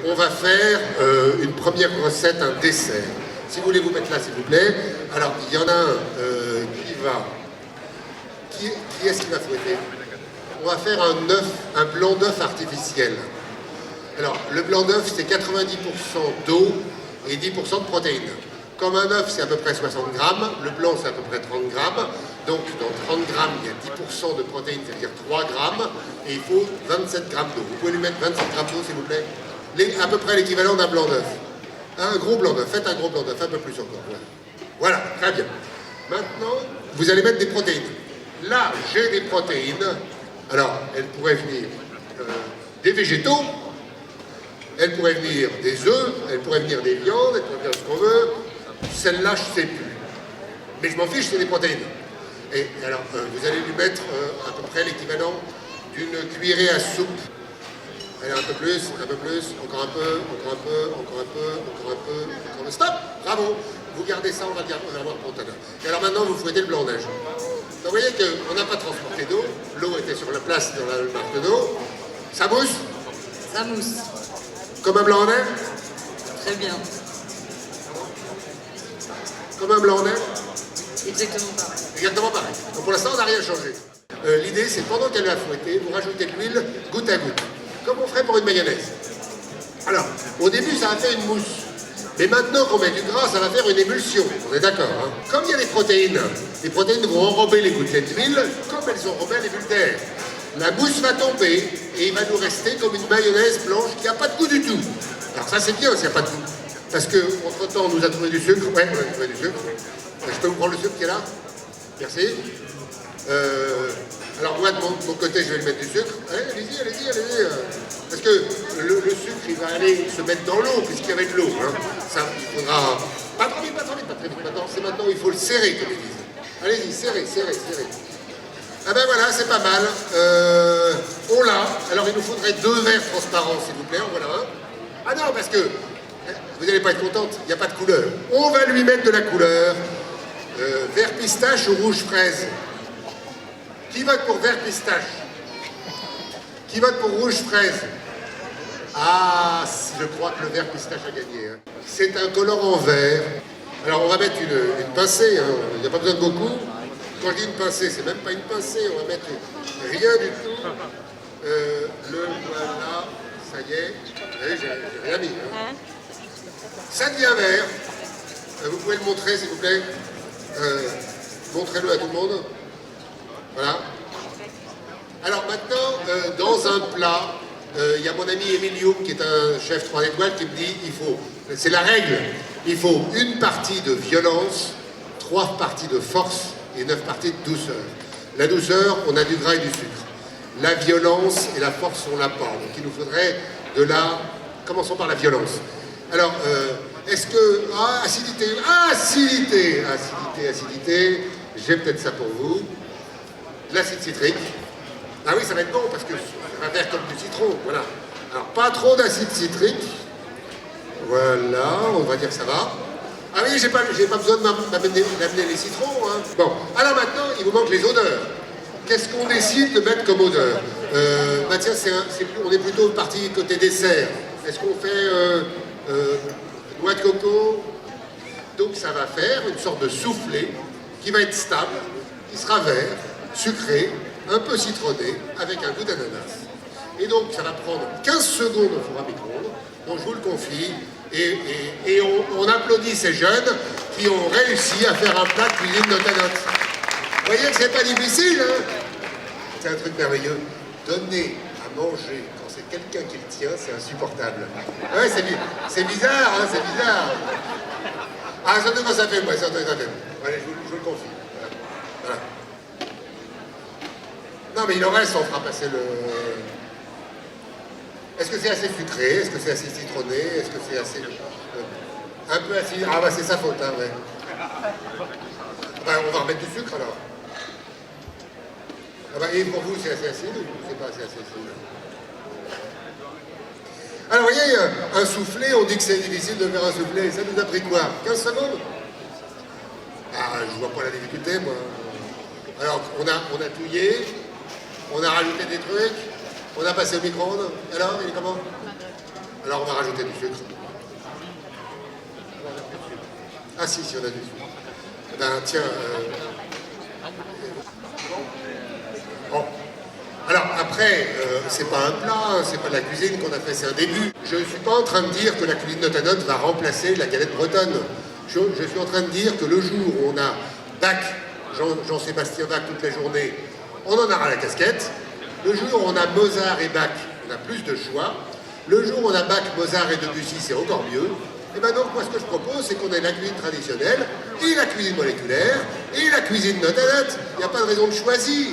on va faire une première recette, un dessert. Si vous voulez vous mettre là, s'il vous plaît. Alors, il y en a un qui va... Qui est-ce qui va fouetter? On va faire un blanc d'œuf artificiel. Alors, le blanc d'œuf, c'est 90% d'eau et 10% de protéines. Comme un œuf, c'est à peu près 60 grammes, le blanc, c'est à peu près 30 grammes. Donc, dans 30 grammes, il y a 10% de protéines, c'est-à-dire 3 grammes, et il faut 27 grammes d'eau. Vous pouvez lui mettre 27 grammes d'eau, s'il vous plaît? À peu près l'équivalent d'un blanc d'œuf. Un gros blanc d'œuf, faites un gros blanc d'œuf, un peu plus encore. Voilà, très bien. Maintenant, vous allez mettre des protéines. Là, j'ai des protéines. Alors, elles pourraient venir des végétaux, elles pourraient venir des œufs, elles pourraient venir des viandes, elles pourraient venir ce qu'on veut. Celle-là, je ne sais plus. Mais je m'en fiche, c'est des protéines. Et alors, vous allez lui mettre à peu près l'équivalent d'une cuillerée à soupe. Allez, un peu plus, encore un peu, encore un peu, encore un peu, encore un peu, encore un peu. Stop! Bravo! Vous gardez ça, on va voir pour tout à l'heure. Et alors maintenant, vous fouettez le blanc neige. Donc, vous voyez qu'on n'a pas transporté d'eau. L'eau était sur la place dans la marque d'eau. Ça mousse? Ça mousse. Comme un blanc en neige? Très bien. Comme un blanc en neige? Exactement pareil. Exactement pareil. Donc pour l'instant, on n'a rien changé. L'idée, c'est pendant qu'elle va fouetter, vous rajoutez de l'huile goutte à goutte. Comme on ferait pour une mayonnaise. Alors, au début, ça va faire une mousse. Mais maintenant qu'on met du gras, ça va faire une émulsion. On est d'accord, hein? Comme il y a des protéines vont enrober les gouttelettes d'huile, comme elles enrobaient les bulles d'air. La mousse va tomber et il va nous rester comme une mayonnaise blanche qui n'a pas de goût du tout. Alors ça, c'est bien s'il n'y a pas de goût. Parce qu'entre-temps, on nous a trouvé du sucre. Ouais, on a trouvé du sucre. Je peux vous prendre le sucre qui est là? Merci. Alors moi, de mon côté, je vais lui mettre du sucre. Allez-y, allez-y, allez-y. Parce que le sucre, il va aller se mettre dans l'eau, puisqu'il y avait de l'eau. Hein. Ça, il faudra... Pas trop vite, pas trop vite, pas très vite. Maintenant, il faut le serrer, comme ils disent. Allez-y, serrez, serrez, serrez. Ah ben voilà, c'est pas mal. On l'a. Alors, il nous faudrait 2 verres transparents, s'il vous plaît. En voilà un. Ah non, parce que vous n'allez pas être contente, il n'y a pas de couleur. On va lui mettre de la couleur. Vert pistache ou rouge fraise? Qui vote pour vert pistache? Qui vote pour rouge fraise? Ah, je crois que le vert pistache a gagné. Hein. C'est un colorant vert. Alors on va mettre une pincée, hein. Il n'y a pas besoin de beaucoup. Quand je dis une pincée, c'est même pas une pincée, on va mettre rien du tout. Le voilà, ça y est. J'ai rien mis. Hein. Ça devient vert. Vous pouvez le montrer s'il vous plaît. Montrez-le à tout le monde. Voilà. Alors maintenant, dans un plat, il y a mon ami Emilium qui est un chef 3 étoiles qui me dit c'est la règle, il faut une partie de violence, 3 parties de force et 9 parties de douceur. La douceur, on a du gras et du sucre. La violence et la force, on l'a pas. Donc il nous faudrait de la... Commençons par la violence. Alors, est-ce que... Ah, acidité, acidité, acidité, acidité. J'ai peut-être ça pour vous. De l'acide citrique. Ah oui, ça va être bon parce que ça va faire comme du citron, voilà. Alors, pas trop d'acide citrique. Voilà, on va dire que ça va. Ah oui, j'ai pas besoin d'amener les citrons. Hein. Bon, alors maintenant, il vous manque les odeurs. Qu'est-ce qu'on décide de mettre comme odeur? Bah tiens, on est plutôt parti côté dessert. Est-ce qu'on fait noix de coco? Donc ça va faire une sorte de soufflé qui va être stable, qui sera vert, sucré, un peu citronné, avec un goût d'ananas. Et donc ça va prendre 15 secondes au four à micro-ondes, donc je vous le confie, et on applaudit ces jeunes qui ont réussi à faire un plat de cuisine de note. Vous voyez que c'est pas difficile, hein? C'est un truc merveilleux. Donner à manger quand c'est quelqu'un qui le tient, c'est insupportable. Ouais, c'est bizarre, hein, c'est bizarre. Ah, surtout quand ça fait moi, surtout quand ça fait moi. Allez, je vous le confie. Voilà. Non, mais il en reste, on fera passer le... Est-ce que c'est assez sucré? Est-ce que c'est assez citronné? Est-ce que c'est assez... un peu acide? Ah bah c'est sa faute, hein, ouais. Bah, on va remettre du sucre, alors. Ah bah, et pour vous, c'est assez acide ou c'est pas assez acide? Alors, vous voyez, un soufflé, on dit que c'est difficile de faire un soufflé. Ça nous a pris quoi? 15 secondes? Ah, je vois pas la difficulté, moi. Alors, on a touillé, on a rajouté des trucs, on a passé au micro-ondes. Alors, il est comment? Alors on va rajouter du sucre. Ah si, si on a du sucre. Eh ben tiens... Bon. Alors après, c'est pas un plat, hein, c'est pas de la cuisine qu'on a fait, c'est un début. Je ne suis pas en train de dire que la cuisine note à note va remplacer la galette bretonne. Je suis en train de dire que le jour où on a Bach, Jean-Sébastien Bach toute la journée, on en aura la casquette. Le jour où on a Mozart et Bach, on a plus de choix. Le jour où on a Bach, Mozart et Debussy, c'est encore mieux. Et bien donc, moi, ce que je propose, c'est qu'on ait la cuisine traditionnelle, et la cuisine moléculaire, et la cuisine note à note. Il n'y a pas de raison de choisir.